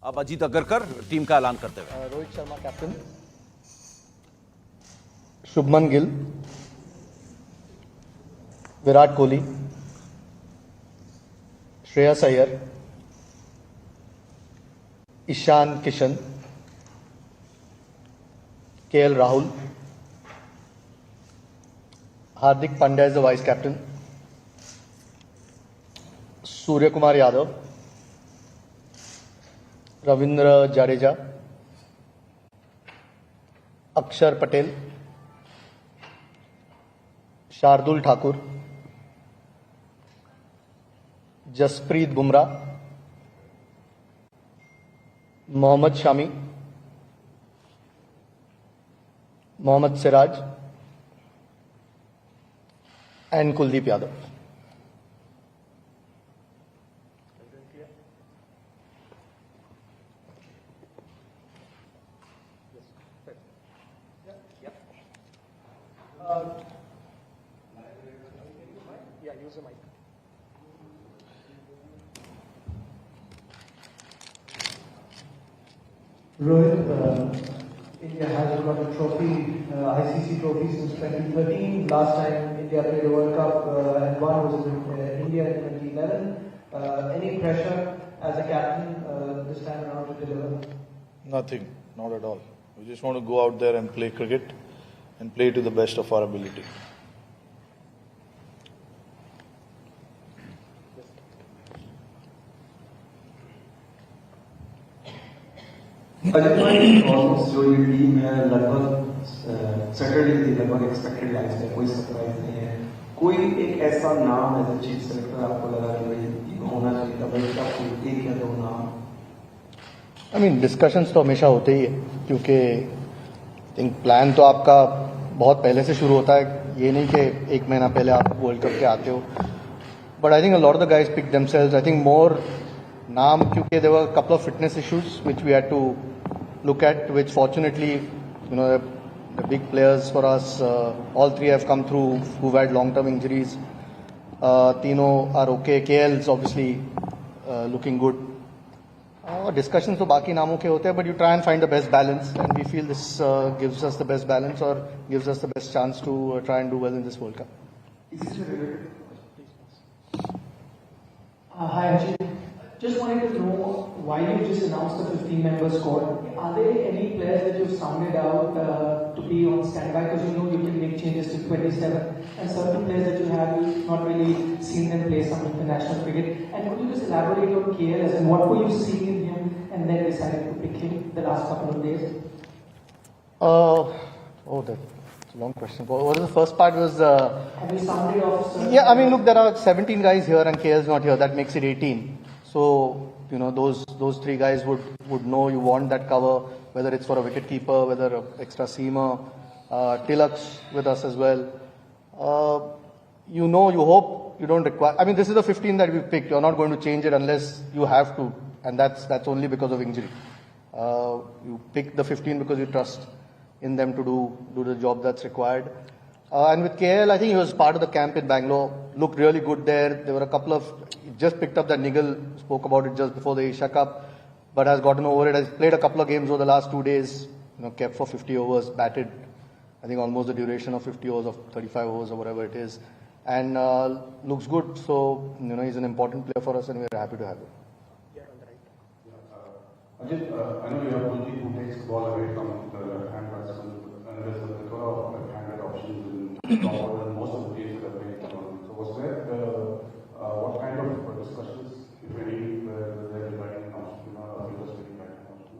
अब अजीत अगरकर टीम का ऐलान करते हुए। Rohit Sharma captain, Shubman Gill, Virat Kohli, Shreyas Iyer, Ishan Kishan, KL Rahul, Hardik Pandya is the vice captain, Suryakumar Yadav, Ravindra Jadeja, Axar Patel, Shardul Thakur, Jasprit Bumrah, Mohammed Shami, Mohammed Siraj and Kuldeep Yadav. Use the mic. Rohit, India has got a trophy, ICC trophy since 2013. Last time India played a World Cup and won was in India in 2011. Any pressure as a captain this time around to deliver? Nothing, not at all. We just want to go out there and play cricket and play to the best of our ability. Ajay भाई almost जो ये team है लगभग settled थी, लगभग expected lines है, कोई surprise नहीं है. कोई एक ऐसा नाम एज चीफ सेलेक्टर आपको लगा कि भाई होना चाहिए था, भाई क्या कोई एक या दो नाम? आई मीन डिस्कशंस तो हमेशा होते ही है, क्योंकि थिंक प्लान तो आपका बहुत पहले से शुरू होता है. ये नहीं कि एक महीना पहले आप वर्ल्ड कप के आते हो. But I think a lot of the guys pick themselves. I think more नाम, क्योंकि there were couple of fitness issues which we had to look at, which fortunately, you know, the big players for us, all three have come through who've had long-term injuries. Tino are okay. KL is obviously looking good. Discussions to baki naamon ke hote hain, but you try and find the best balance, and we feel this gives us the best balance or gives us the best chance to try and do well in this World Cup. Hi Ajit. Just wanted to know why you just announced the 15-member squad. Are there any players that you've sounded out to be on standby? Because you know you can make changes to 27, and certain players that you have, you've not really seen them play some international cricket. And could you just elaborate on KL and what were you seeing in him, and then decided to pick him the last couple of days? That's a long question. What was the first part? Was have you sounded off? Yeah, I mean, look, there are 17 guys here, and KL is not here. That makes it 18. So, you know, those three guys would know you want that cover, whether it's for a wicket keeper, whether an extra seamer. Tilak's with us as well. You know, you hope you don't require. I mean, this is the 15 that we picked. You're not going to change it unless you have to, and that's only because of injury. You pick the 15 because you trust in them to do the job that's required. And with KL, I think he was part of the camp in Bangalore. Looked really good there. There were a couple of, just picked up that niggle, spoke about it just before the Asia Cup, but has gotten over it. Has played a couple of games over the last 2 days. You know, kept for 50 overs, batted, I think almost the duration of 50 overs of 35 overs or whatever it is, and looks good. So you know, he's an important player for us, and we're happy to have him. Ajit, I know you have Kuldeep who takes the ball away from the left-hand batsman, and there's a plethora of left-handed options in top order and most of the teams that are playing tournament. So was there, what kind of discussions, if any, were there regarding an option, regarding an option?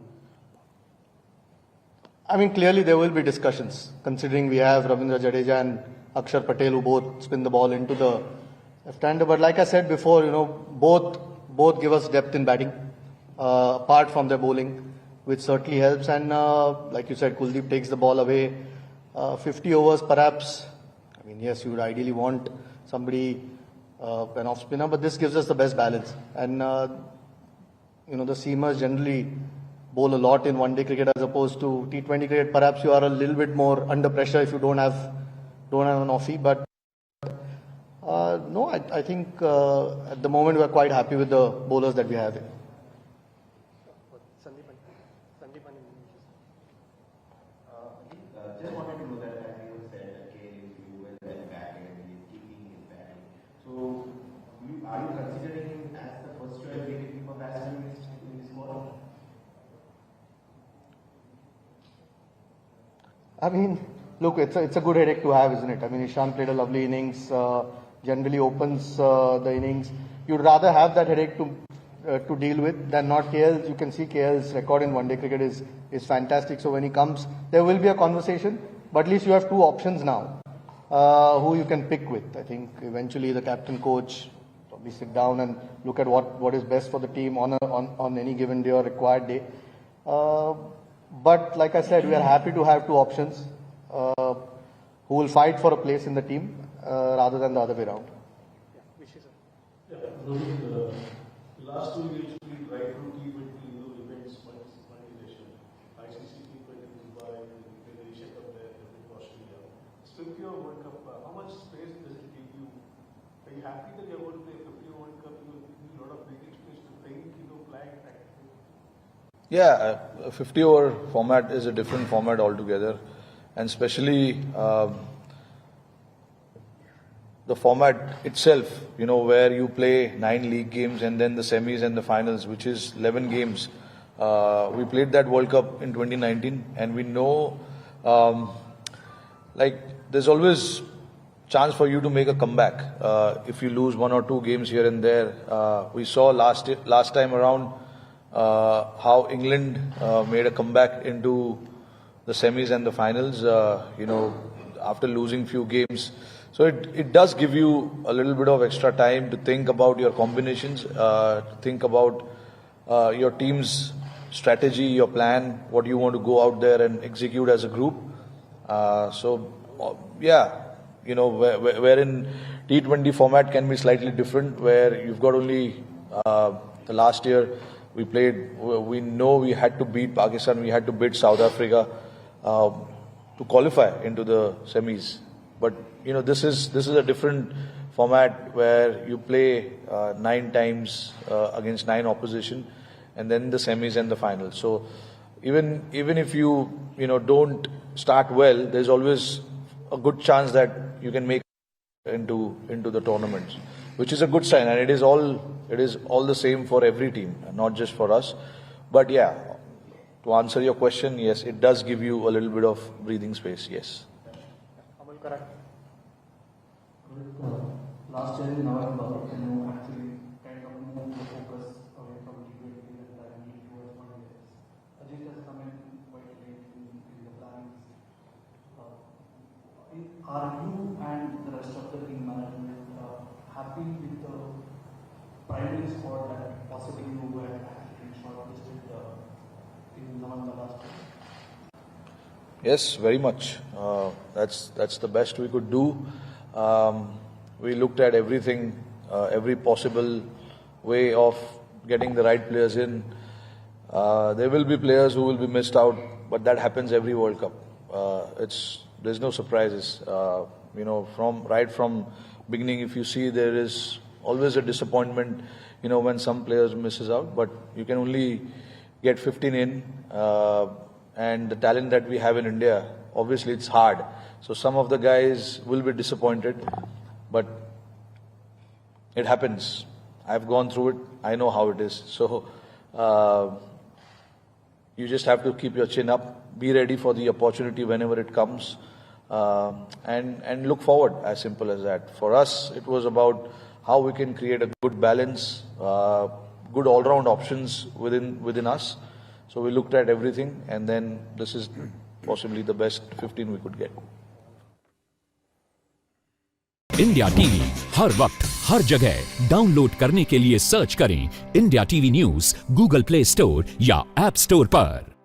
I mean, clearly there will be discussions, considering we have Ravindra Jadeja and Akshar Patel who both spin the ball into the left-hander. But like I said before, you know, both give us depth in batting. Apart from their bowling, which certainly helps. And like you said, Kuldeep takes the ball away. 50 overs perhaps. I mean, yes, you would ideally want somebody, an off spinner, but this gives us the best balance. And, you know, the seamers generally bowl a lot in one-day cricket as opposed to T20 cricket. Perhaps you are a little bit more under pressure if you don't have an offie. But no, I think at the moment we are quite happy with the bowlers that we have. Just wanted to know that as you said, okay, you will get back and he's kicking his batting. So, are you considering him as the first choice wicketkeeper batsman in this squad? I mean, look, it's a good headache to have, isn't it? I mean, Ishan played a lovely innings, generally opens the innings. You'd rather have that headache to deal with than not. KL, you can see KL's record in one-day cricket is fantastic. So when he comes, there will be a conversation, but at least you have two options now who you can pick with. I think eventually the captain coach probably sit down and look at what is best for the team on any given day or required day. But like I said, we are happy to have two options who will fight for a place in the team rather than the other way around. Last 2 years, we tried to keep it in those events multi-national. ICC T20 Dubai, the Asia Cup there, Australia. Still your World Cup, how much space does it give you? Are you happy that you're going to play 50 World Cup? You need a lot of breathing space to think, flag tactically. Yeah, a 50-over format is a different format altogether, and especially the format itself, where you play 9 league games and then the semis and the finals, which is 11 games. We played that World Cup in 2019, and we know, there's always chance for you to make a comeback if you lose 1 or 2 games here and there. We saw last time around how England made a comeback into the semis and the finals, after losing few games. So it does give you a little bit of extra time to think about your combinations, to think about your team's strategy, your plan, what you want to go out there and execute as a group. Wherein T20 format can be slightly different, where you've got only the last year we played, we know we had to beat Pakistan, we had to beat South Africa to qualify into the semis. But this is a different format where you play 9 times against 9 opposition, and then the semis and the finals. So even if you don't start well, there's always a good chance that you can make into the tournaments, which is a good sign, and it is all the same for every team, not just for us. But yeah, to answer your question, yes, it does give you a little bit of breathing space. Yes. Last year in November, actually kind of moved the focus away from T20 and directly towards one day. Ajit has come in quite late in the plans. Are you and the rest of the team management happy with the primary squad that possibly you were actually shortlisted in November last year? Yes, very much. That's the best we could do. We looked at everything, every possible way of getting the right players in. There will be players who will be missed out, but that happens every World Cup. There's no surprises. From beginning, if you see, there is always a disappointment, when some players misses out. But you can only get 15 in, and the talent that we have in India, obviously it's hard. So some of the guys will be disappointed, but it happens. I've gone through it. I know how it is. So you just have to keep your chin up, be ready for the opportunity whenever it comes, and look forward. As simple as that. For us, it was about how we can create a good balance, good all-round options within us. So we looked at everything, and then this is possibly the best 15 we could get. India TV हर वक्त हर जगह download करने के लिए search करें India TV news Google Play Store या app store पर।